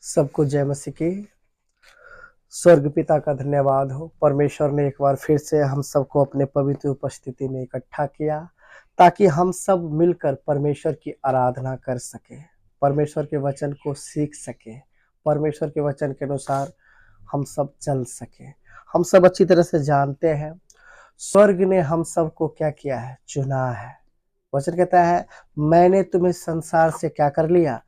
सबको जय मसीह की। स्वर्ग पिता का धन्यवाद हो, परमेश्वर ने एक बार फिर से हम सबको अपने पवित्र उपस्थिति में इकट्ठा किया ताकि हम सब मिलकर परमेश्वर की आराधना कर सके, परमेश्वर के वचन को सीख सके, परमेश्वर के वचन के अनुसार हम सब चल सके। हम सब अच्छी तरह से जानते हैं स्वर्ग ने हम सबको क्या किया है, चुना है। वचन कहता है मैंने तुम्हें संसार से क्या कर लिया,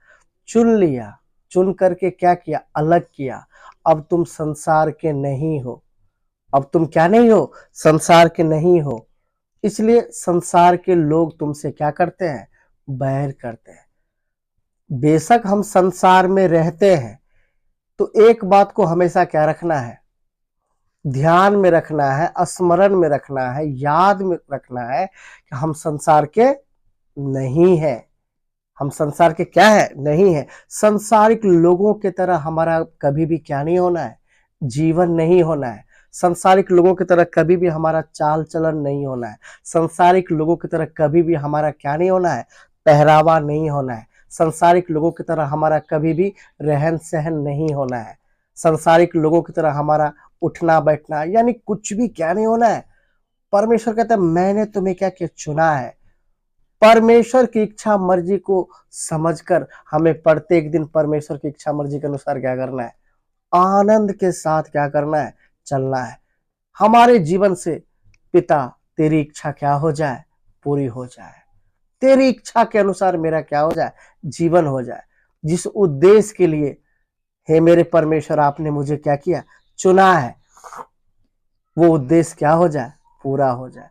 चुन लिया। चुन करके क्या किया, अलग किया। अब तुम संसार के नहीं हो। अब तुम क्या नहीं हो, संसार के नहीं हो। इसलिए संसार के लोग तुमसे क्या करते हैं, बैर करते हैं। बेशक हम संसार में रहते हैं तो एक बात को हमेशा क्या रखना है, ध्यान में रखना है, स्मरण में रखना है, याद में रखना है कि हम संसार के नहीं है। हम संसार के क्या है, नहीं है। संसारिक लोगों की तरह हमारा कभी भी क्या नहीं होना है, जीवन नहीं होना है। संसारिक लोगों की तरह कभी भी हमारा चाल चलन नहीं होना है। संसारिक लोगों की तरह कभी भी हमारा क्या नहीं होना है, पहरावा नहीं होना है। संसारिक लोगों की तरह हमारा कभी भी रहन सहन नहीं होना है। संसारिक लोगों की तरह हमारा उठना बैठना यानी कुछ भी क्या नहीं होना है। परमेश्वर कहता है मैंने तुम्हें क्या किया, चुना है। परमेश्वर की इच्छा मर्जी को समझकर हमें प्रत्येक दिन परमेश्वर की इच्छा मर्जी के अनुसार क्या करना है, आनंद के साथ क्या करना है, चलना है। हमारे जीवन से पिता तेरी इच्छा क्या हो जाए, पूरी हो जाए। तेरी इच्छा के अनुसार मेरा क्या हो जाए, जीवन हो जाए। जिस उद्देश्य के लिए हे मेरे परमेश्वर आपने मुझे क्या किया, चुना है, वो उद्देश्य क्या हो जाए, पूरा हो जाए।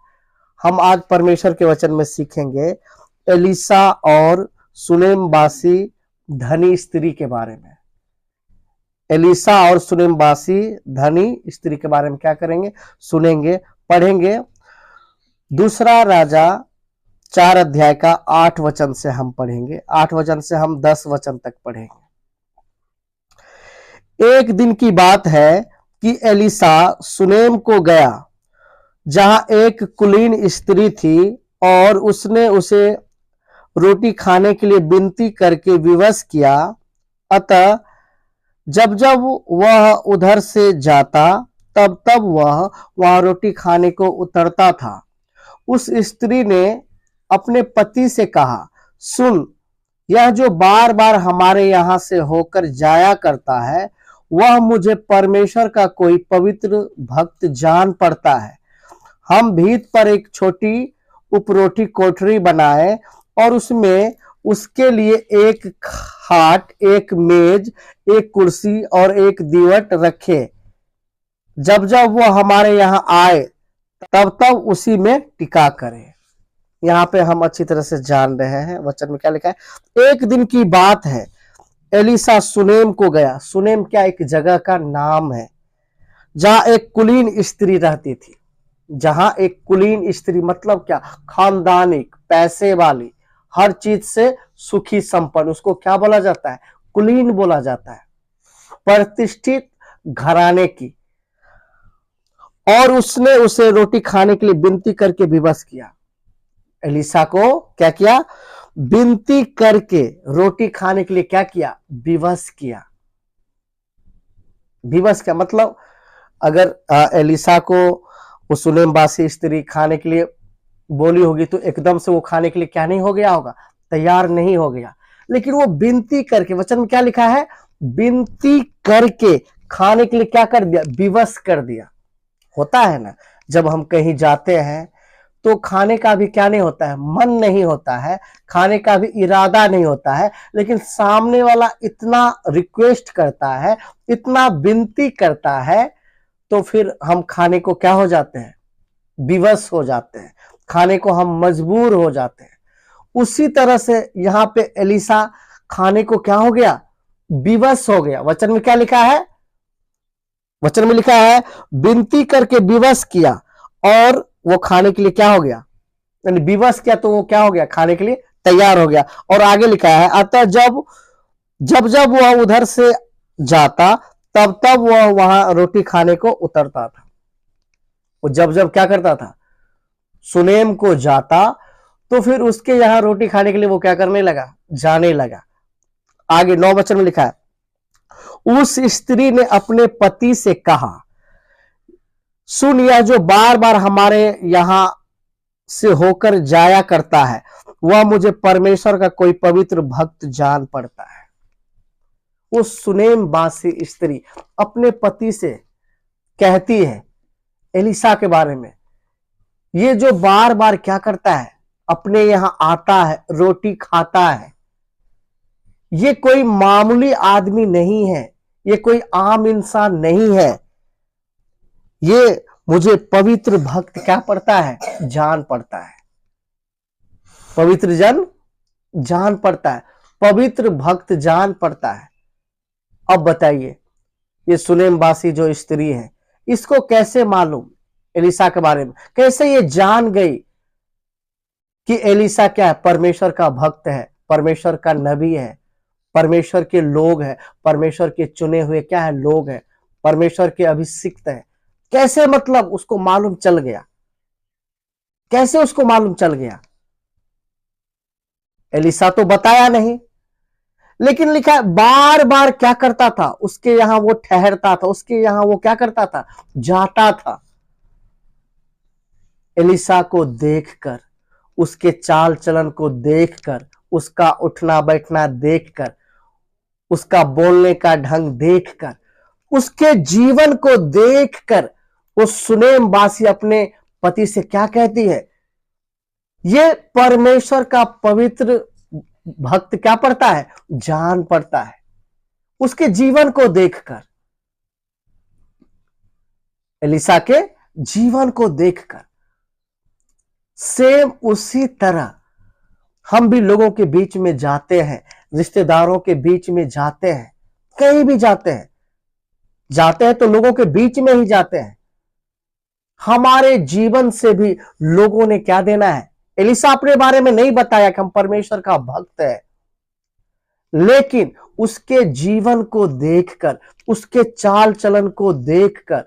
हम आज परमेश्वर के वचन में सीखेंगे एलिसा और सुनेमवासी धनी स्त्री के बारे में। एलिसा और सुनेमवासी धनी स्त्री के बारे में क्या करेंगे, सुनेंगे, पढ़ेंगे। दूसरा राजा 4 अध्याय का 8 वचन से हम पढ़ेंगे। 8 वचन से हम 10 वचन तक पढ़ेंगे। एक दिन की बात है कि एलिसा सुनेम को गया जहां एक कुलीन स्त्री थी और उसने उसे रोटी खाने के लिए विनती करके विवश किया। अतः जब जब वह उधर से जाता तब तब वह वहां रोटी खाने को उतरता था। उस स्त्री ने अपने पति से कहा, सुन, यह जो बार बार हमारे यहां से होकर जाया करता है वह मुझे परमेश्वर का कोई पवित्र भक्त जान पड़ता है। हम भीत पर एक छोटी उपरोठी कोठरी बनाए और उसमें उसके लिए एक खाट, एक मेज, एक कुर्सी और एक दीवट रखे। जब जब वो हमारे यहाँ आए तब तब उसी में टिका करे। यहाँ पे हम अच्छी तरह से जान रहे हैं वचन में क्या लिखा है। एक दिन की बात है, एलिसा सुनेम को गया। सुनेम क्या, एक जगह का नाम है जहां एक कुलीन स्त्री रहती थी। जहां एक कुलीन स्त्री मतलब क्या, खानदानिक, पैसे वाली, हर चीज से सुखी संपन्न, उसको क्या बोला जाता है, कुलीन बोला जाता है, प्रतिष्ठित घराने की। और उसने उसे रोटी खाने के लिए विनती करके विवश किया। एलिसा को क्या किया, विनती करके रोटी खाने के लिए क्या किया, विवश किया। विवश क्या मतलब, अगर एलिसा को वो सुनेमवासी स्त्री खाने के लिए बोली होगी तो एकदम से वो खाने के लिए क्या नहीं हो गया होगा, तैयार नहीं हो गया। लेकिन वो विनती करके, वचन में क्या लिखा है, विनती करके खाने के लिए क्या कर दिया, विवश कर दिया। होता है ना, जब हम कहीं जाते हैं तो खाने का भी क्या नहीं होता है, मन नहीं होता है, खाने का भी इरादा नहीं होता है, लेकिन सामने वाला इतना रिक्वेस्ट करता है, इतना विनती करता है, तो फिर हम खाने को क्या हो जाते हैं, विवश हो जाते हैं, खाने को हम मजबूर हो जाते हैं। उसी तरह से यहाँ पे एलिसा खाने को क्या हो गया, विवश हो गया। वचन में क्या लिखा है, वचन में लिखा है विनती करके विवश किया और वो खाने के लिए क्या हो गया, यानी विवश किया तो वो क्या हो गया, खाने के लिए तैयार हो गया। और आगे लिखा है अतः जब जब वह उधर से जाता तब तब वह वहां रोटी खाने को उतरता था। वो जब जब क्या करता था, सुनेम को जाता तो फिर उसके यहां रोटी खाने के लिए वो क्या करने लगा, जाने लगा। आगे 9 वचन में लिखा है उस स्त्री ने अपने पति से कहा, सुन, यह जो बार बार हमारे यहां से होकर जाया करता है, वह मुझे परमेश्वर का कोई पवित्र भक्त जान पड़ता है। वो सुनेम बासी स्त्री अपने पति से कहती है एलिसा के बारे में, ये जो बार बार क्या करता है, अपने यहां आता है, रोटी खाता है, ये कोई मामूली आदमी नहीं है, ये कोई आम इंसान नहीं है, ये मुझे पवित्र भक्त क्या पड़ता है, जान पड़ता है। पवित्र जन जान पड़ता है, पवित्र भक्त जान पड़ता है। अब बताइए, ये सुनेमबासी जो स्त्री है, इसको कैसे मालूम एलिसा के बारे में, कैसे ये जान गई कि एलिसा क्या है, परमेश्वर का भक्त है, परमेश्वर का नबी है, परमेश्वर के लोग हैं, परमेश्वर के चुने हुए क्या है, लोग हैं, परमेश्वर के अभिषिक्त हैं। कैसे मतलब उसको मालूम चल गया, कैसे उसको मालूम चल गया? एलिसा तो बताया नहीं, लेकिन लिखा है बार बार क्या करता था, उसके यहां वो ठहरता था, उसके यहां वो क्या करता था, जाता था। एलिसा को देखकर, उसके चाल चलन को देखकर, उसका उठना बैठना देखकर, उसका बोलने का ढंग देखकर, उसके जीवन को देखकर वो सुनेमबासी अपने पति से क्या कहती है, ये परमेश्वर का पवित्र भक्त क्या पड़ता है, जान पड़ता है। उसके जीवन को देखकर, एलिसा के जीवन को देखकर, सेम उसी तरह हम भी लोगों के बीच में जाते हैं, रिश्तेदारों के बीच में जाते हैं, कहीं भी जाते हैं, जाते हैं तो लोगों के बीच में ही जाते हैं। हमारे जीवन से भी लोगों ने क्या देना है। एलिसा अपने बारे में नहीं बताया कि हम परमेश्वर का भक्त है, लेकिन उसके जीवन को देखकर, उसके चाल चलन को देखकर,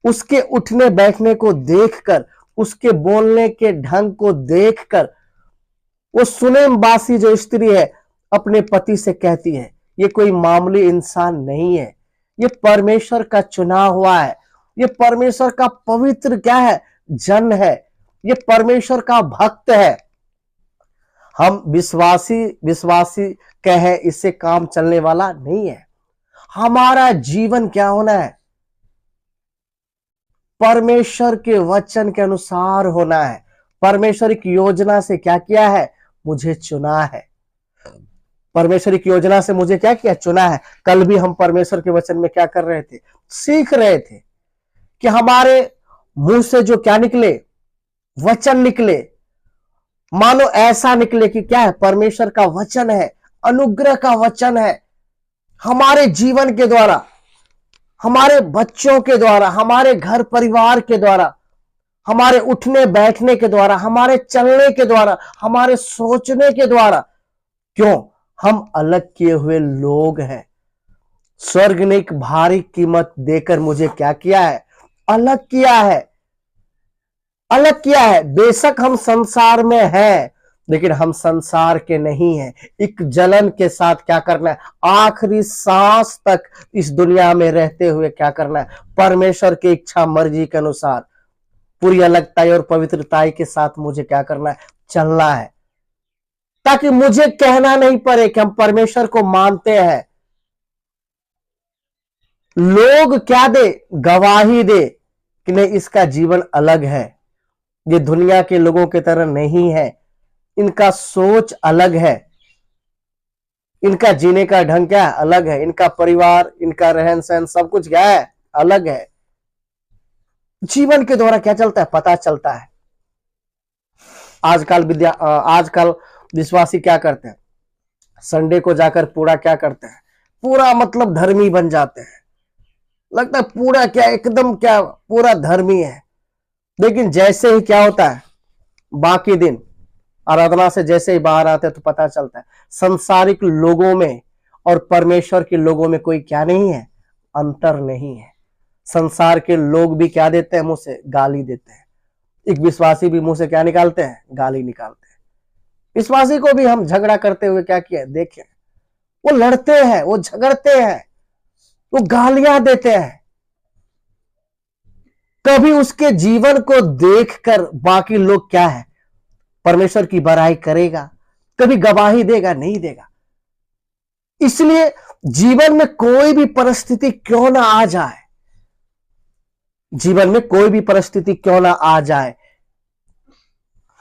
उसके उठने बैठने को देखकर, उसके बोलने के ढंग को देखकर, वो सुनेमबासी जो स्त्री है अपने पति से कहती है, ये कोई मामूली इंसान नहीं है, ये परमेश्वर का चुना हुआ है, ये परमेश्वर का पवित्र क्या है, जन है, ये परमेश्वर का भक्त है। हम विश्वासी कहे इससे काम चलने वाला नहीं है। हमारा जीवन क्या होना है, परमेश्वर के वचन के अनुसार होना है। परमेश्वर की योजना से क्या किया है, मुझे चुना है। परमेश्वर की योजना से मुझे क्या किया, चुना है। कल भी हम परमेश्वर के वचन में क्या कर रहे थे, सीख रहे थे कि हमारे मुंह से जो क्या निकले, वचन निकले, मानो ऐसा निकले कि क्या है, परमेश्वर का वचन है, अनुग्रह का वचन है। हमारे जीवन के द्वारा, हमारे बच्चों के द्वारा, हमारे घर परिवार के द्वारा, हमारे उठने बैठने के द्वारा, हमारे चलने के द्वारा, हमारे सोचने के द्वारा, क्यों, हम अलग किए हुए लोग हैं। स्वर्ग ने एक भारी कीमत देकर मुझे क्या किया है, अलग किया है, अलग किया है। बेशक हम संसार में हैं, लेकिन हम संसार के नहीं हैं। एक जलन के साथ क्या करना है, आखिरी सांस तक इस दुनिया में रहते हुए क्या करना है, परमेश्वर की इच्छा मर्जी के अनुसार पूरी अलगताई और पवित्रताई के साथ मुझे क्या करना है, चलना है, ताकि मुझे कहना नहीं पड़े कि हम परमेश्वर को मानते हैं। लोग क्या दे, गवाही दे कि नहीं, इसका जीवन अलग है, ये दुनिया के लोगों की तरह नहीं है, इनका सोच अलग है, इनका जीने का ढंग क्या है, अलग है, इनका परिवार, इनका रहन सहन सब कुछ क्या है, अलग है। जीवन के द्वारा क्या चलता है, पता चलता है। आजकल विश्वासी क्या करते हैं, संडे को जाकर पूरा क्या करते हैं, पूरा मतलब धर्मी बन जाते हैं, लगता है पूरा क्या एकदम क्या पूरा धर्मी है। लेकिन जैसे ही क्या होता है, बाकी दिन आराधना से जैसे ही बाहर आते हैं तो पता चलता है संसारिक लोगों में और परमेश्वर के लोगों में कोई क्या नहीं है, अंतर नहीं है। संसार के लोग भी क्या देते हैं, मुंह से गाली देते हैं। एक विश्वासी भी मुंह से क्या निकालते हैं, गाली निकालते हैं। विश्वासी को भी हम झगड़ा करते हुए क्या किया, देखे, वो लड़ते हैं, वो झगड़ते हैं, वो गालियां देते हैं। कभी उसके जीवन को देखकर बाकी लोग क्या है, परमेश्वर की बड़ाई करेगा, कभी गवाही देगा, नहीं देगा। इसलिए जीवन में कोई भी परिस्थिति क्यों ना आ जाए, जीवन में कोई भी परिस्थिति क्यों ना आ जाए,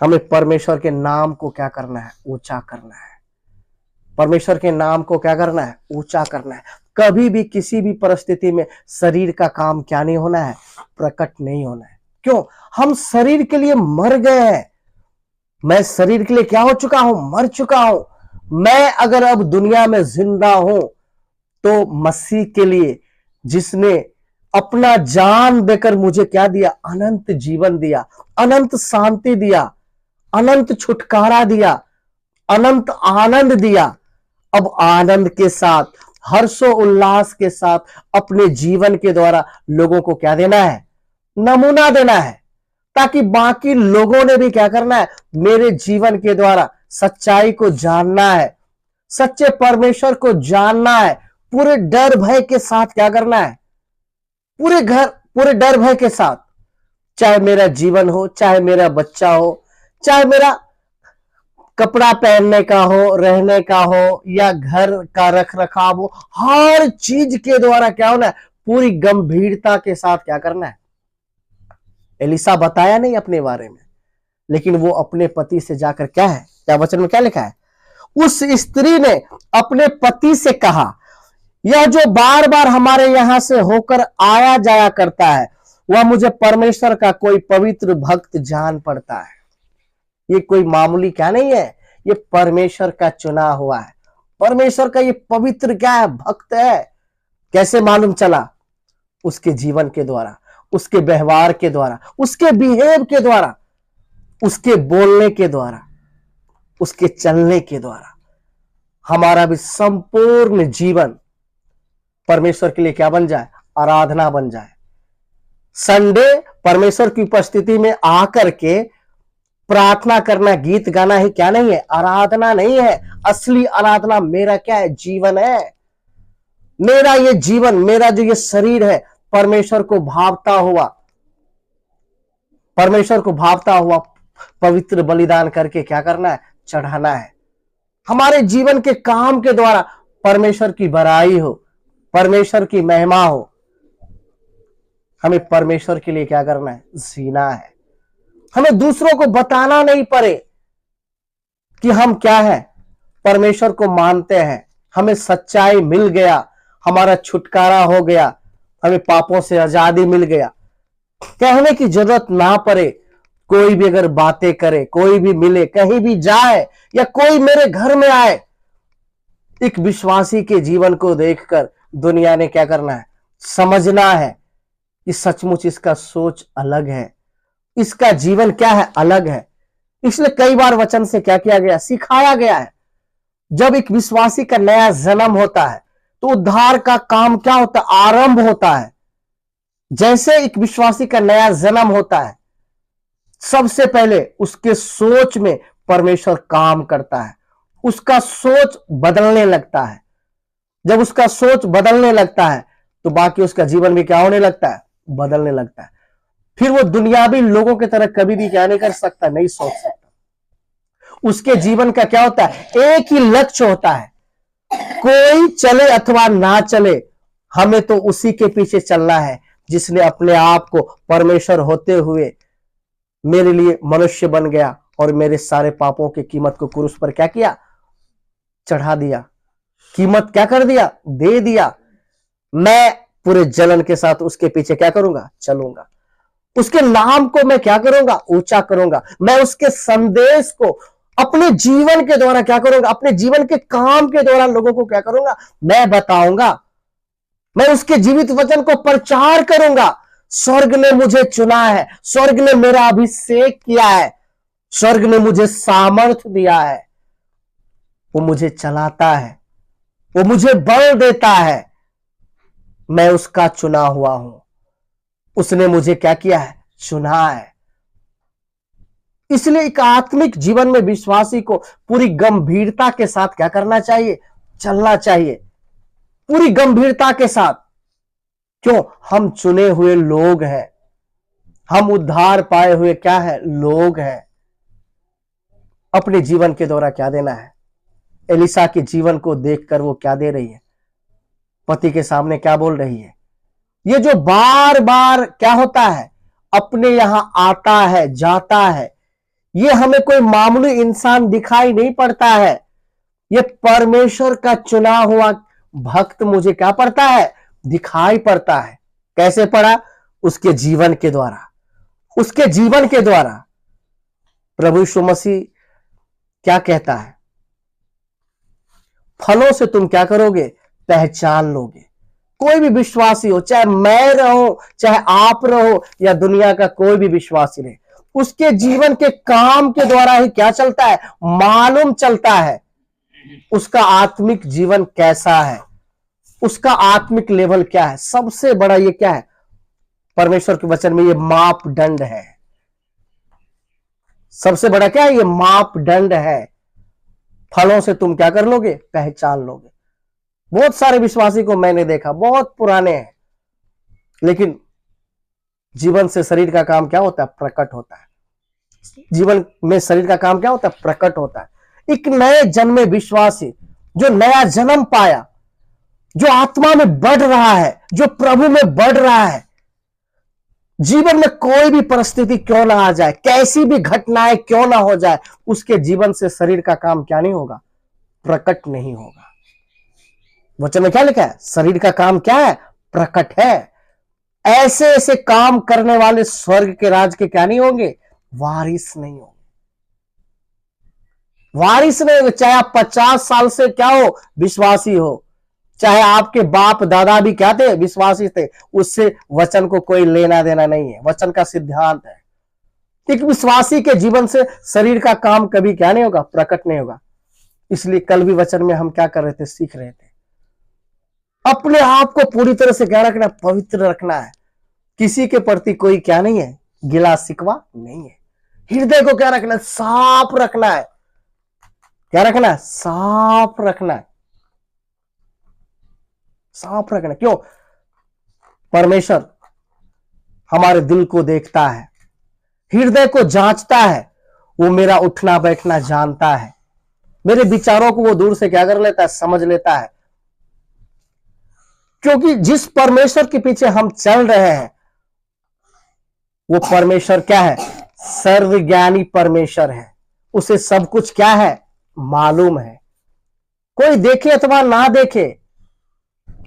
हमें परमेश्वर के नाम को क्या करना है, ऊंचा करना है। परमेश्वर के नाम को क्या करना है, ऊंचा करना है। कभी भी किसी भी परिस्थिति में शरीर का काम क्या नहीं होना है, प्रकट नहीं होना है। क्यों? हम शरीर के लिए मर गए हैं। मैं शरीर के लिए क्या हो चुका हूं, मर चुका हूं। मैं अगर अब दुनिया में जिंदा हूं तो मसीह के लिए, जिसने अपना जान देकर मुझे क्या दिया, अनंत जीवन दिया, अनंत शांति दिया, अनंत छुटकारा दिया, अनंत आनंद दिया। अब आनंद के साथ, हर्षो उल्लास के साथ अपने जीवन के द्वारा लोगों को क्या देना है, नमूना देना है, ताकि बाकी लोगों ने भी क्या करना है, मेरे जीवन के द्वारा सच्चाई को जानना है, सच्चे परमेश्वर को जानना है। पूरे डर भय के साथ क्या करना है, पूरे डर भय के साथ, चाहे मेरा जीवन हो, चाहे मेरा बच्चा हो, चाहे मेरा कपड़ा पहनने का हो, रहने का हो, या घर का रख रखाव हो, हर चीज के द्वारा क्या होना है, पूरी गंभीरता के साथ क्या करना है। एलिसा बताया नहीं अपने बारे में, लेकिन वो अपने पति से जाकर क्या है, क्या वचन में क्या लिखा है, उस स्त्री ने अपने पति से कहा, यह जो बार बार हमारे यहां से होकर आया जाया करता है, वह मुझे परमेश्वर का कोई पवित्र भक्त जान पड़ता है। ये कोई मामूली क्या नहीं है, ये परमेश्वर का चुना हुआ है, परमेश्वर का ये पवित्र क्या है, भक्त है। कैसे मालूम चला? उसके जीवन के द्वारा, उसके व्यवहार के द्वारा, उसके बिहेव के द्वारा, उसके बोलने के द्वारा, उसके चलने के द्वारा हमारा भी संपूर्ण जीवन परमेश्वर के लिए क्या बन जाए, आराधना बन जाए। संडे परमेश्वर की उपस्थिति में आकर के प्रार्थना करना, गीत गाना ही क्या नहीं है, आराधना नहीं है। असली आराधना मेरा क्या है, जीवन है। मेरा ये जीवन, मेरा जो ये शरीर है, परमेश्वर को भावता हुआ, परमेश्वर को भावता हुआ पवित्र बलिदान करके क्या करना है, चढ़ाना है। हमारे जीवन के काम के द्वारा परमेश्वर की बड़ाई हो, परमेश्वर की महिमा हो। हमें परमेश्वर के लिए क्या करना है, जीना है। हमें दूसरों को बताना नहीं पड़े कि हम क्या है, परमेश्वर को मानते हैं, हमें सच्चाई मिल गया, हमारा छुटकारा हो गया, हमें पापों से आजादी मिल गया। कहने की जरूरत ना पड़े। कोई भी अगर बातें करे, कोई भी मिले, कहीं भी जाए, या कोई मेरे घर में आए, एक विश्वासी के जीवन को देखकर दुनिया ने क्या करना है, समझना है कि सचमुच इसका सोच अलग है, इसका जीवन क्या है, अलग है। इसलिए कई बार वचन से क्या किया गया, सिखाया गया है। जब एक विश्वासी का नया जन्म होता है तो उद्धार का काम क्या होता है, आरंभ होता है। जैसे एक विश्वासी का नया जन्म होता है, सबसे पहले उसके सोच में परमेश्वर काम करता है, उसका सोच बदलने लगता है। जब उसका सोच बदलने लगता है तो बाकी उसका जीवन भी क्या होने लगता है, बदलने लगता है। फिर वो दुनियावी लोगों की तरह कभी भी क्या नहीं कर सकता, नहीं सोच सकता। उसके जीवन का क्या होता है, एक ही लक्ष्य होता है, कोई चले अथवा ना चले, हमें तो उसी के पीछे चलना है जिसने अपने आप को परमेश्वर होते हुए मेरे लिए मनुष्य बन गया और मेरे सारे पापों की कीमत को क्रूस पर क्या किया, चढ़ा दिया। कीमत क्या कर दिया, दे दिया। मैं पूरे जलन के साथ उसके पीछे क्या करूंगा, चलूंगा। उसके नाम को मैं क्या करूंगा, ऊंचा करूंगा। मैं उसके संदेश को अपने जीवन के द्वारा क्या करूंगा, अपने जीवन के काम के द्वारा लोगों को क्या करूंगा, मैं बताऊंगा। मैं उसके जीवित वचन को प्रचार करूंगा। स्वर्ग ने मुझे चुना है, स्वर्ग ने मेरा अभिषेक किया है, स्वर्ग ने मुझे सामर्थ्य दिया है। वो मुझे चलाता है, वो मुझे बल देता है। मैं उसका चुना हुआ हूं। उसने मुझे क्या किया है, चुना है। इसलिए एक आत्मिक जीवन में विश्वासी को पूरी गंभीरता के साथ क्या करना चाहिए, चलना चाहिए। पूरी गंभीरता के साथ। क्यों? हम चुने हुए लोग हैं, हम उद्धार पाए हुए क्या है? लोग हैं। अपने जीवन के द्वारा क्या देना है? एलिसा के जीवन को देखकर वो क्या दे रही है? पति के सामने क्या बोल रही है? ये जो बार बार क्या होता है, अपने यहां आता है जाता है, ये हमें कोई मामूली इंसान दिखाई नहीं पड़ता है। ये परमेश्वर का चुना हुआ भक्त मुझे क्या पड़ता है? दिखाई पड़ता है। कैसे पड़ा? उसके जीवन के द्वारा। उसके जीवन के द्वारा प्रभु यीशु मसीह क्या कहता है? फलों से तुम क्या करोगे? पहचान लोगे। कोई भी विश्वासी हो, चाहे मैं रहो, चाहे आप रहो, या दुनिया का कोई भी विश्वासी रहे, उसके जीवन के काम के द्वारा ही क्या चलता है? मालूम चलता है उसका आत्मिक जीवन कैसा है, उसका आत्मिक लेवल क्या है। सबसे बड़ा ये क्या है? परमेश्वर के वचन में ये मापदंड है। सबसे बड़ा क्या है? ये मापदंड है। फलों से तुम क्या कर लोगे? पहचान लोगे। बहुत सारे विश्वासी को मैंने देखा, बहुत पुराने हैं, लेकिन जीवन से शरीर का काम क्या होता है? प्रकट होता है। जीवन में शरीर का काम क्या होता है? प्रकट होता है। एक नए जन्मे विश्वासी जो नया जन्म पाया, जो आत्मा में बढ़ रहा है, जो प्रभु में बढ़ रहा है, जीवन में कोई भी परिस्थिति क्यों ना आ जाए, कैसी भी घटनाएं क्यों ना हो जाए, उसके जीवन से शरीर का काम क्या नहीं होगा? प्रकट नहीं होगा। वचन में क्या लिखा है? शरीर का काम क्या है? प्रकट है। ऐसे ऐसे काम करने वाले स्वर्ग के राज के क्या नहीं होंगे? वारिस नहीं होंगे। वारिस नहीं होंगे। चाहे आप 50 साल से क्या हो? विश्वासी हो। चाहे आपके बाप दादा भी क्या थे? विश्वासी थे। उससे वचन को कोई लेना देना नहीं है। वचन का सिद्धांत है, एक विश्वासी के जीवन से शरीर का काम कभी क्या नहीं होगा? प्रकट नहीं होगा। इसलिए कल भी वचन में हम क्या कर रहे थे? सीख रहे थे अपने आप को पूरी तरह से क्या रखना है? पवित्र रखना है। किसी के प्रति कोई क्या नहीं है? गिला शिकवा नहीं है। हृदय को क्या रखना है? साफ रखना है। क्या रखना है? साफ रखना है। साफ रखना। क्यों? परमेश्वर हमारे दिल को देखता है, हृदय को जांचता है। वो मेरा उठना बैठना जानता है, मेरे विचारों को वो दूर से क्या कर लेता है? समझ लेता है। क्योंकि जिस परमेश्वर के पीछे हम चल रहे हैं, वो परमेश्वर क्या है? सर्वज्ञानी परमेश्वर है। उसे सब कुछ क्या है? मालूम है। कोई देखे अथवा ना देखे,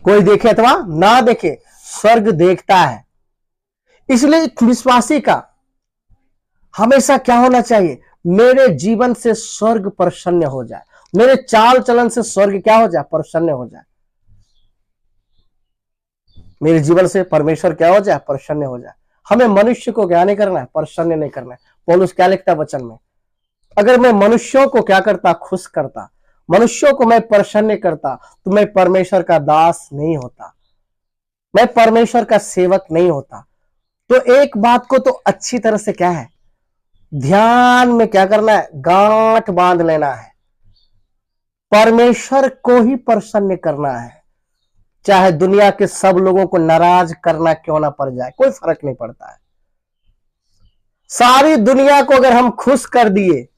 कोई देखे अथवा ना देखे, स्वर्ग देखता है। इसलिए एक विश्वासी का हमेशा क्या होना चाहिए? मेरे जीवन से स्वर्ग प्रसन्न हो जाए, मेरे चाल चलन से स्वर्ग क्या हो जाए? प्रसन्न हो जाए। मेरे जीवन से परमेश्वर क्या हो जाए? प्रसन्न हो जाए। हमें मनुष्य को क्या नहीं करना है? प्रसन्न नहीं करना है। पौलुस क्या लिखता है वचन में? अगर मैं मनुष्यों को क्या करता? खुश करता, मनुष्यों को मैं प्रसन्न करता, तो मैं परमेश्वर का दास नहीं होता, मैं परमेश्वर का सेवक नहीं होता। तो एक बात को तो अच्छी तरह से क्या है? ध्यान में क्या करना है? गांठ बांध लेना है। परमेश्वर को ही प्रसन्न करना है। चाहे दुनिया के सब लोगों को नाराज करना क्यों ना पड़ जाए, कोई फर्क नहीं पड़ता है। सारी दुनिया को अगर हम खुश कर दिए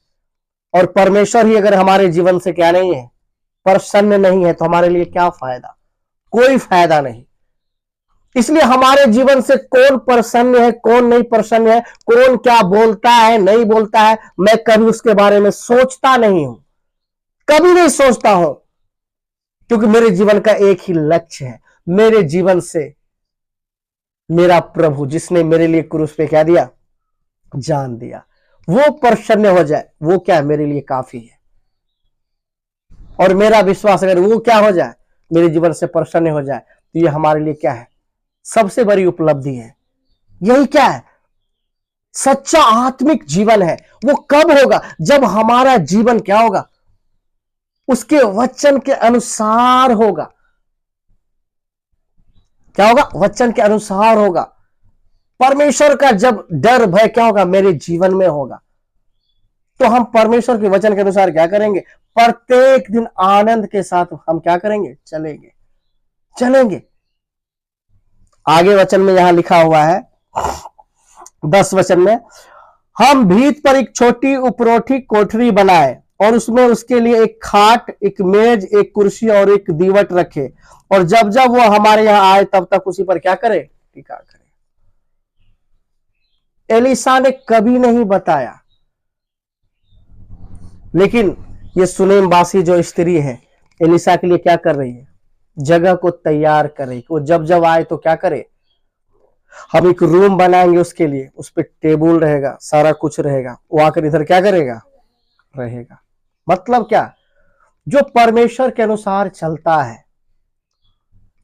और परमेश्वर ही अगर हमारे जीवन से क्या नहीं है? प्रसन्न नहीं है, तो हमारे लिए क्या फायदा? कोई फायदा नहीं। इसलिए हमारे जीवन से कौन प्रसन्न है, कौन नहीं प्रसन्न है, कौन क्या बोलता है नहीं बोलता है, मैं कभी उसके बारे में सोचता नहीं हूं, कभी नहीं सोचता हूं। क्योंकि मेरे जीवन का एक ही लक्ष्य है। मेरे जीवन से मेरा प्रभु जिसने मेरे लिए क्रूस पे क्या दिया? जान दिया, वो प्रसन्न हो जाए, वो क्या मेरे लिए काफी है। और मेरा विश्वास अगर वो क्या हो जाए? मेरे जीवन से प्रसन्न हो जाए, तो ये हमारे लिए क्या है? सबसे बड़ी उपलब्धि है। यही क्या है? सच्चा आत्मिक जीवन है। वो कब होगा? जब हमारा जीवन क्या होगा? उसके वचन के अनुसार होगा। क्या होगा? वचन के अनुसार होगा। परमेश्वर का जब डर भय क्या होगा? मेरे जीवन में होगा। तो हम परमेश्वर के वचन के अनुसार क्या करेंगे? प्रत्येक दिन आनंद के साथ हम क्या करेंगे? चलेंगे। आगे वचन में यहां लिखा हुआ है 10 वचन में, हम भीत पर एक छोटी उपरोठी कोठरी बनाए और उसमें उसके लिए एक खाट, एक मेज, एक कुर्सी और एक दीवट रखे, और जब जब वो हमारे यहां आए तब तक उसी पर क्या करे, टीका करे। एलीशा ने कभी नहीं बताया, लेकिन ये सुनेमवासी जो स्त्री है एलीशा के लिए क्या कर रही है, जगह को तैयार कर रही। वो जब जब आए तो क्या करे, हम एक रूम बनाएंगे उसके लिए, उस पर टेबल रहेगा, सारा कुछ रहेगा, वो आकर इधर क्या करेगा, रहेगा। मतलब क्या, जो परमेश्वर के अनुसार चलता है,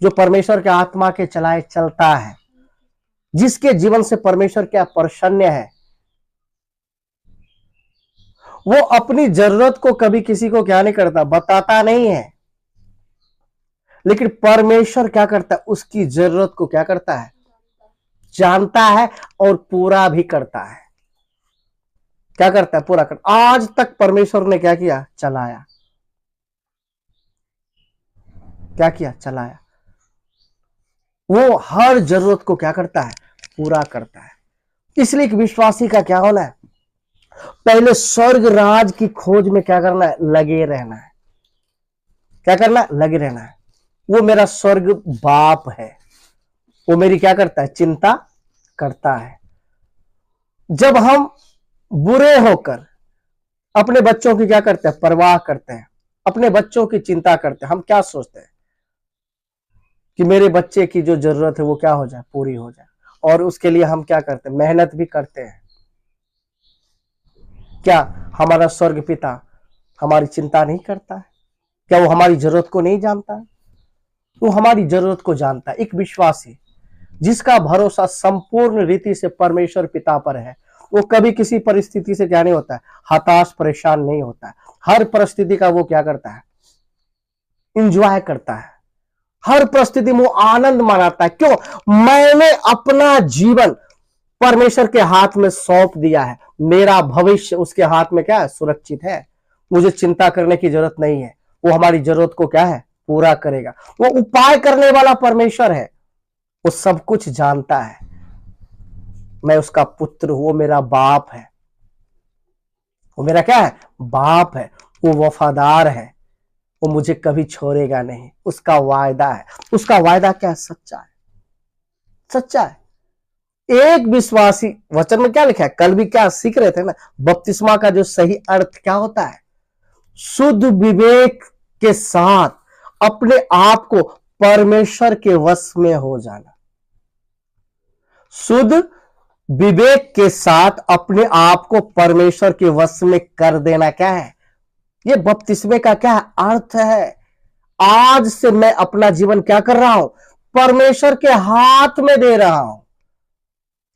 जो परमेश्वर के आत्मा के चलाए चलता है, जिसके जीवन से परमेश्वर क्या प्रसन्न है, वो अपनी जरूरत को कभी किसी को क्या नहीं करता, बताता नहीं है। लेकिन परमेश्वर क्या करता है, उसकी जरूरत को क्या करता है, जानता है और पूरा भी करता है। क्या करता है, पूरा करता। आज तक परमेश्वर ने क्या किया, चलाया। क्या किया, चलाया। वो हर जरूरत को क्या करता है, पूरा करता है। इसलिए एक विश्वासी का क्या होना है, पहले स्वर्ग राज की खोज में क्या करना है, लगे रहना है। क्या करना है, लगे रहना है। वो मेरा स्वर्ग बाप है, वो मेरी क्या करता है, चिंता करता है। जब हम बुरे होकर अपने बच्चों की क्या करते हैं, परवाह करते हैं, अपने बच्चों की चिंता करते हैं, हम क्या सोचते हैं कि मेरे बच्चे की जो जरूरत है वो क्या हो जाए, पूरी हो जाए। और उसके लिए हम क्या करते हैं, मेहनत भी करते हैं। क्या हमारा स्वर्ग पिता हमारी चिंता नहीं करता है? क्या वो हमारी जरूरत को नहीं जानता है? वो हमारी जरूरत को जानता है। एक विश्वासी जिसका भरोसा संपूर्ण रीति से परमेश्वर पिता पर है, वो कभी किसी परिस्थिति से क्या नहीं होता है, हताश परेशान नहीं होता है। हर परिस्थिति का वो क्या करता है, इंजॉय करता है। हर परिस्थिति में वो आनंद मनाता है। क्यों, मैंने अपना जीवन परमेश्वर के हाथ में सौंप दिया है, मेरा भविष्य उसके हाथ में क्या है, सुरक्षित है। मुझे चिंता करने की जरूरत नहीं है। वो हमारी जरूरत को क्या है, पूरा करेगा। वो उपाय करने वाला परमेश्वर है, वो सब कुछ जानता है। मैं उसका पुत्र हूं, वो मेरा बाप है। वो मेरा क्या है, बाप है। वो वफादार है, वो मुझे कभी छोड़ेगा नहीं। उसका वायदा है। उसका वायदा क्या है, सच्चा है, सच्चा है। एक विश्वासी, वचन में क्या लिखा है, कल भी क्या सीख रहे थे ना, बपतिस्मा का जो सही अर्थ क्या होता है, शुद्ध विवेक के साथ अपने आप को परमेश्वर के वश में हो जाना। शुद्ध विवेक के साथ अपने आप को परमेश्वर के वश में कर देना क्या है, ये बपतिस्मे का क्या अर्थ है। आज से मैं अपना जीवन क्या कर रहा हूं, परमेश्वर के हाथ में दे रहा हूं।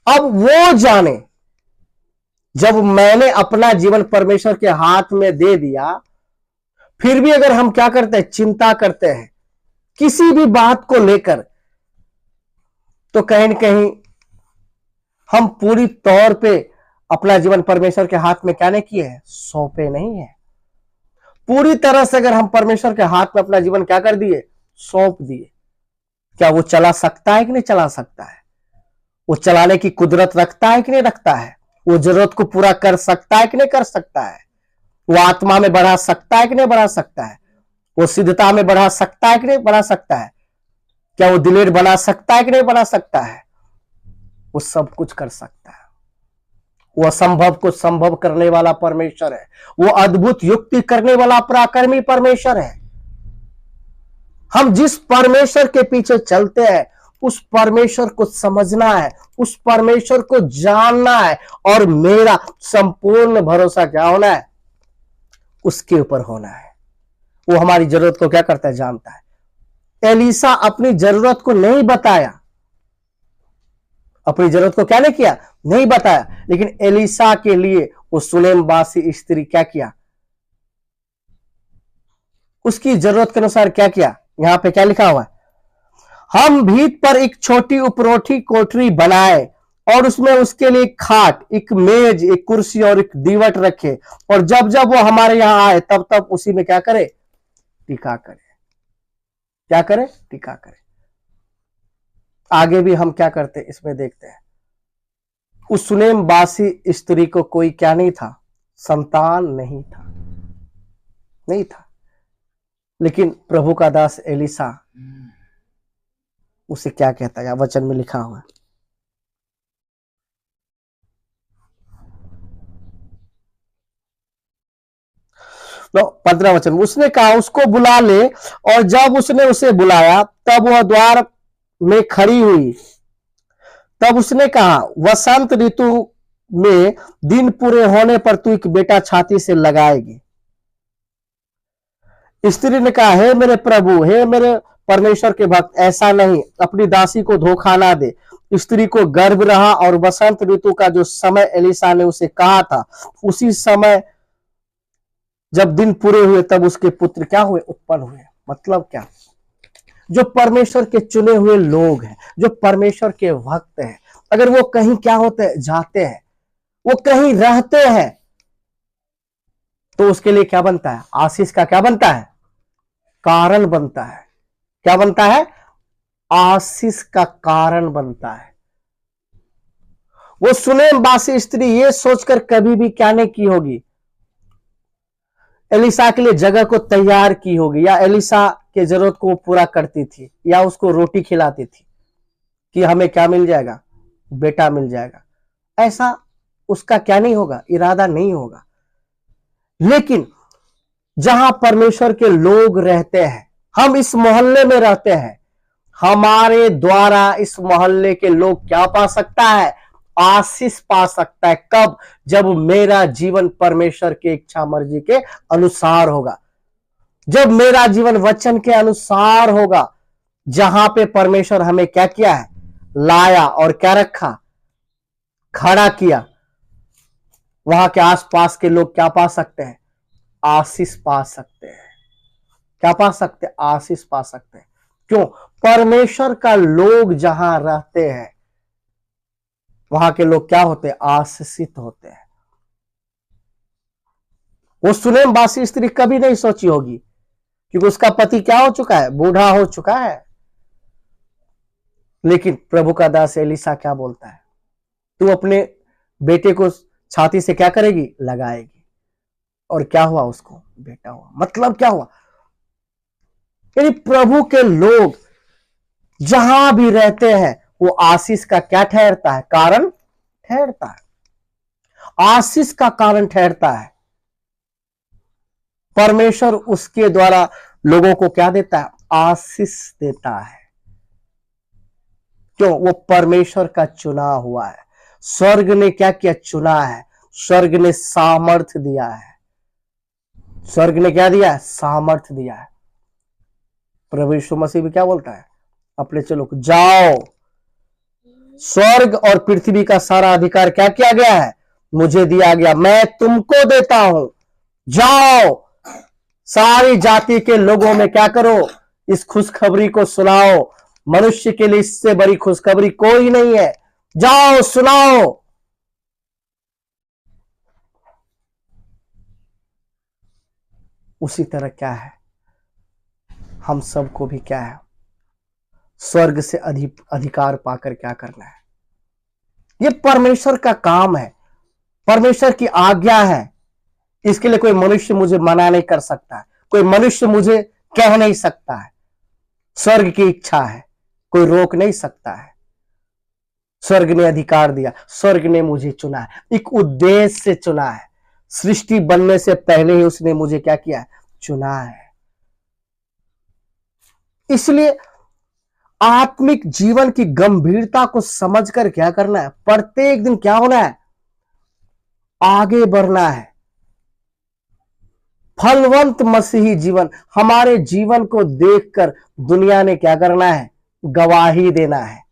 अब वो जाने, जब मैंने अपना जीवन परमेश्वर के हाथ में दे दिया, फिर भी अगर हम क्या करते हैं, चिंता करते हैं किसी भी बात को लेकर, तो कहीं न कहीं हम पूरी तौर पे अपना जीवन परमेश्वर के हाथ में क्या नहीं किए हैं, सौंपे नहीं है। पूरी तरह से अगर हम परमेश्वर के हाथ में अपना जीवन क्या कर दिए, सौंप दिए, क्या वो चला सकता है कि नहीं चला सकता है? वो चलाने की कुदरत रखता है कि नहीं रखता है? वो जरूरत को पूरा कर सकता है कि नहीं कर सकता है? वो आत्मा में बढ़ा सकता है कि नहीं बढ़ा सकता है? वो सिद्धता में बढ़ा सकता है कि नहीं बढ़ा सकता है? क्या वो दिलेर बना सकता है कि नहीं बना सकता है? वो सब कुछ कर सकता है। वो असंभव को संभव करने वाला परमेश्वर है। वो अद्भुत युक्ति करने वाला पराक्रमी परमेश्वर है। हम जिस परमेश्वर के पीछे चलते हैं, उस परमेश्वर को समझना है, उस परमेश्वर को जानना है, और मेरा संपूर्ण भरोसा क्या होना है, उसके ऊपर होना है। वो हमारी जरूरत को क्या करता है, जानता है। एलीशा अपनी जरूरत को नहीं बताया, अपनी जरूरत को क्या नहीं किया, नहीं बताया, लेकिन एलीशा के लिए वो सुनेमवासी स्त्री क्या किया, उसकी जरूरत के अनुसार क्या किया। यहां पे क्या लिखा हुआ है, हम भीत पर एक छोटी उपरोठी कोठरी बनाए और उसमें उसके लिए एक खाट, एक मेज, एक कुर्सी और एक दीवट रखे, और जब जब वो हमारे यहां आए तब तब उसी में क्या करे, टीका करे। क्या करे, टीका करे। आगे भी हम क्या करते इसमें देखते हैं। उस सुनेम बासी स्त्री को कोई क्या नहीं था, संतान नहीं था, नहीं था। लेकिन प्रभु का दास एलिसा उसे क्या कहता है, वचन में लिखा हुआ है। तो 15 वचन, उसने कहा उसको बुला ले, और जब उसने उसे बुलाया तब वह द्वार में खड़ी हुई। तब उसने कहा, वसंत ऋतु में दिन पूरे होने पर तू एक बेटा छाती से लगाएगी। स्त्री ने कहा, हे मेरे प्रभु, हे मेरे परमेश्वर के भक्त, ऐसा नहीं, अपनी दासी को धोखा ना दे। स्त्री को गर्भ रहा, और वसंत ऋतु का जो समय एलिसा ने उसे कहा था, उसी समय जब दिन पूरे हुए तब उसके पुत्र क्या हुए, उत्पन्न हुए। मतलब क्या, जो परमेश्वर के चुने हुए लोग हैं, जो परमेश्वर के भक्त हैं, अगर वो कहीं क्या होते हैं, जाते हैं, वो कहीं रहते हैं, तो उसके लिए क्या बनता है, आशीष का क्या बनता है, कारण बनता है। क्या बनता है, आशीष का कारण बनता है। वो सुनेम बासी स्त्री ये सोचकर कभी भी क्या नहीं की होगी, एलिसा के लिए जगह को तैयार की होगी, या एलिसा के जरूरत को पूरा करती थी, या उसको रोटी खिलाती थी कि हमें क्या मिल जाएगा, बेटा मिल जाएगा। ऐसा उसका क्या नहीं होगा, इरादा नहीं होगा। लेकिन जहां परमेश्वर के लोग रहते हैं, हम इस मोहल्ले में रहते हैं, हमारे द्वारा इस मोहल्ले के लोग क्या पा सकता है, आशीष पा सकता है। कब, जब मेरा जीवन परमेश्वर के इच्छा मर्जी के अनुसार होगा, जब मेरा जीवन वचन के अनुसार होगा। जहां पे परमेश्वर हमें क्या किया है, लाया और क्या रखा, खड़ा किया, वहां के आसपास के लोग क्या पा सकते हैं, आशीष पा सकते हैं। क्या पा सकते हैं, आशीष पा सकते हैं। क्यों, परमेश्वर का लोग जहां रहते हैं, वहां के लोग क्या होते हैं, आशीषित होते हैं। वो सुनेम बासी स्त्री कभी नहीं सोची होगी, क्योंकि उसका पति क्या हो चुका है, बूढ़ा हो चुका है। लेकिन प्रभु का दास एलिसा क्या बोलता है, तू अपने बेटे को छाती से क्या करेगी, लगाएगी। और क्या हुआ, उसको बेटा हुआ। मतलब क्या हुआ, यानी प्रभु के लोग जहां भी रहते हैं, वो आशीष का क्या ठहरता है, कारण ठहरता है, आशीष का कारण ठहरता है। परमेश्वर उसके द्वारा लोगों को क्या देता है, आशीष देता है। क्यों, वो परमेश्वर का चुना हुआ है। स्वर्ग ने क्या किया, चुना है। स्वर्ग ने सामर्थ्य दिया है। स्वर्ग ने क्या दिया है, सामर्थ्य दिया है। प्रभु यीशु मसीह भी क्या बोलता है अपने चलो को, जाओ, स्वर्ग और पृथ्वी का सारा अधिकार क्या किया गया है, मुझे दिया गया, मैं तुमको देता हूं। जाओ, सारी जाति के लोगों में क्या करो, इस खुशखबरी को सुनाओ। मनुष्य के लिए इससे बड़ी खुशखबरी कोई नहीं है। जाओ, सुनाओ। उसी तरह क्या है, हम सबको भी क्या है, स्वर्ग से अधिकार पाकर क्या करना है। ये परमेश्वर का काम है, परमेश्वर की आज्ञा है। इसके लिए कोई मनुष्य मुझे मना नहीं कर सकता है, कोई मनुष्य मुझे कह नहीं सकता है। स्वर्ग की इच्छा है, कोई रोक नहीं सकता है। स्वर्ग ने अधिकार दिया, स्वर्ग ने मुझे चुना है, एक उद्देश्य से चुना है। सृष्टि बनने से पहले ही उसने मुझे क्या किया है, चुना है। इसलिए आत्मिक जीवन की गंभीरता को समझकर क्या करना है, प्रत्येक दिन क्या होना है, आगे बढ़ना है। फलवंत मसीही जीवन, हमारे जीवन को देखकर दुनिया ने क्या करना है, गवाही देना है।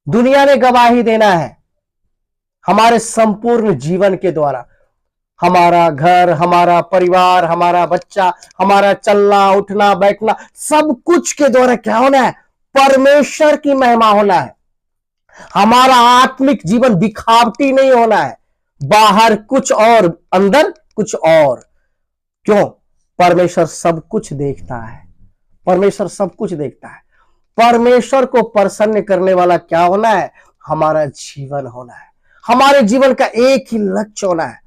दुनिया ने गवाही देना है हमारे संपूर्ण जीवन के द्वारा। हमारा घर, हमारा परिवार, हमारा बच्चा, हमारा चलना उठना बैठना, सब कुछ के द्वारा क्या होना है, परमेश्वर की महिमा होना है। हमारा आत्मिक जीवन दिखावटी नहीं होना है, बाहर कुछ और अंदर कुछ और। क्यों, परमेश्वर सब कुछ देखता है, परमेश्वर सब कुछ देखता है। परमेश्वर को प्रसन्न करने वाला क्या होना है? हमारा जीवन होना है। हमारे जीवन का एक ही लक्ष्य होना है,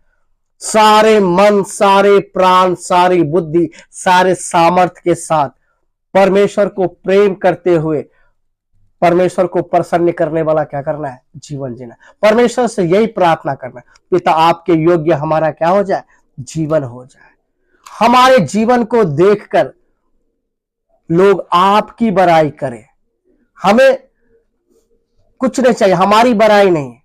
सारे मन, सारे प्राण, सारी बुद्धि, सारे सामर्थ्य के साथ परमेश्वर को प्रेम करते हुए परमेश्वर को प्रसन्न करने वाला क्या करना है? जीवन जीना। परमेश्वर से यही प्रार्थना करना है, पिता आपके योग्य हमारा क्या हो जाए? जीवन हो जाए। हमारे जीवन को देखकर लोग आपकी बड़ाई करें। हमें कुछ नहीं चाहिए, हमारी बड़ाई नहीं,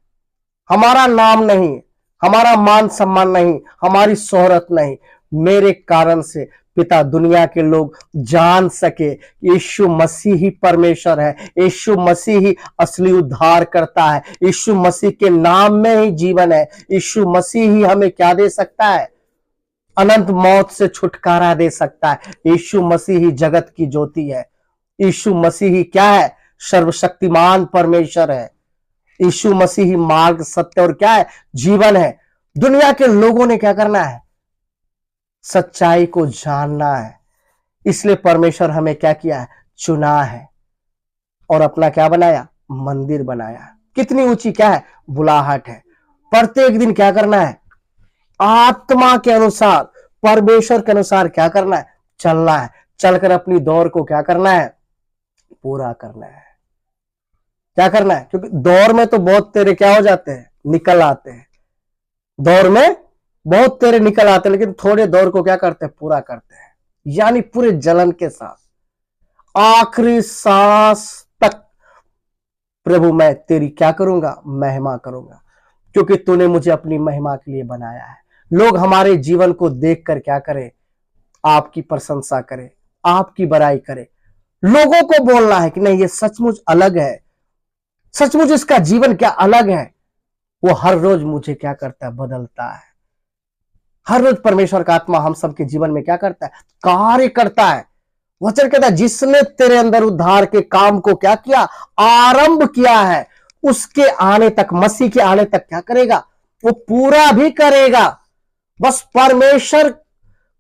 हमारा नाम नहीं, हमारा मान सम्मान नहीं, हमारी शोहरत नहीं। मेरे कारण से पिता दुनिया के लोग जान सके यीशु मसीह ही परमेश्वर है, यीशु मसीह ही असली उद्धार करता है, यीशु मसीह के नाम में ही जीवन है, यीशु मसीह ही हमें क्या दे सकता है? अनंत मौत से छुटकारा दे सकता है। यीशु मसीह ही जगत की ज्योति है। यीशु मसीह ही क्या है? सर्वशक्तिमान परमेश्वर है। यीशु मसीह ही मार्ग, सत्य और क्या है? जीवन है। दुनिया के लोगों ने क्या करना है? सच्चाई को जानना है। इसलिए परमेश्वर हमें क्या किया है? चुना है और अपना क्या बनाया? मंदिर बनाया। कितनी ऊंची क्या है? बुलाहट है। प्रत्येक दिन क्या करना है? आत्मा के अनुसार, परमेश्वर के अनुसार क्या करना है? चलना है। चलकर अपनी दौड़ को क्या करना है? पूरा करना है। क्या करना है? क्योंकि दौड़ में तो बहुत तेरे क्या हो जाते हैं? निकल आते हैं। दौड़ में बहुत तेरे निकल आते हैं, लेकिन थोड़े दौड़ को क्या करते हैं? पूरा करते हैं। यानी पूरे जलन के साथ आखिरी सांस तक प्रभु मैं तेरी क्या करूंगा? महिमा करूंगा, क्योंकि तूने मुझे अपनी महिमा के लिए बनाया है। लोग हमारे जीवन को देखकर क्या करें? आपकी प्रशंसा करें, आपकी बड़ाई करें। लोगों को बोलना है कि नहीं, ये सचमुच अलग है, सचमुच इसका जीवन क्या अलग है। वो हर रोज मुझे क्या करता है? बदलता है। हर रोज परमेश्वर का आत्मा हम सबके जीवन में क्या करता है? कार्य करता है। वचन कहता है जिसने तेरे अंदर उद्धार के काम को क्या किया? आरंभ किया है, उसके आने तक, मसीह के आने तक क्या करेगा? वो पूरा भी करेगा। बस परमेश्वर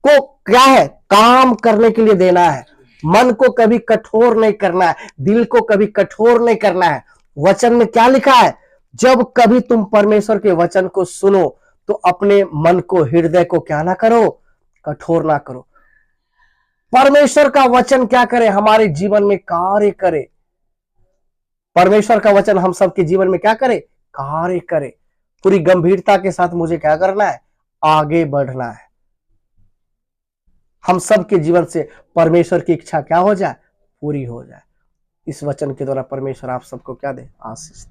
को क्या है? काम करने के लिए देना है। मन को कभी कठोर नहीं करना है, दिल को कभी कठोर नहीं करना है। वचन में क्या लिखा है? जब कभी तुम परमेश्वर के वचन को सुनो तो अपने मन को, हृदय को क्या ना करो? कठोर ना करो। परमेश्वर का वचन क्या करे? हमारे जीवन में कार्य करे। परमेश्वर का वचन हम सबके जीवन में क्या करे? कार्य करे। पूरी गंभीरता के साथ मुझे क्या करना है? आगे बढ़ना है। हम सबके जीवन से परमेश्वर की इच्छा क्या हो जाए? पूरी हो जाए। इस वचन के द्वारा परमेश्वर आप सबको क्या दे? आशीष।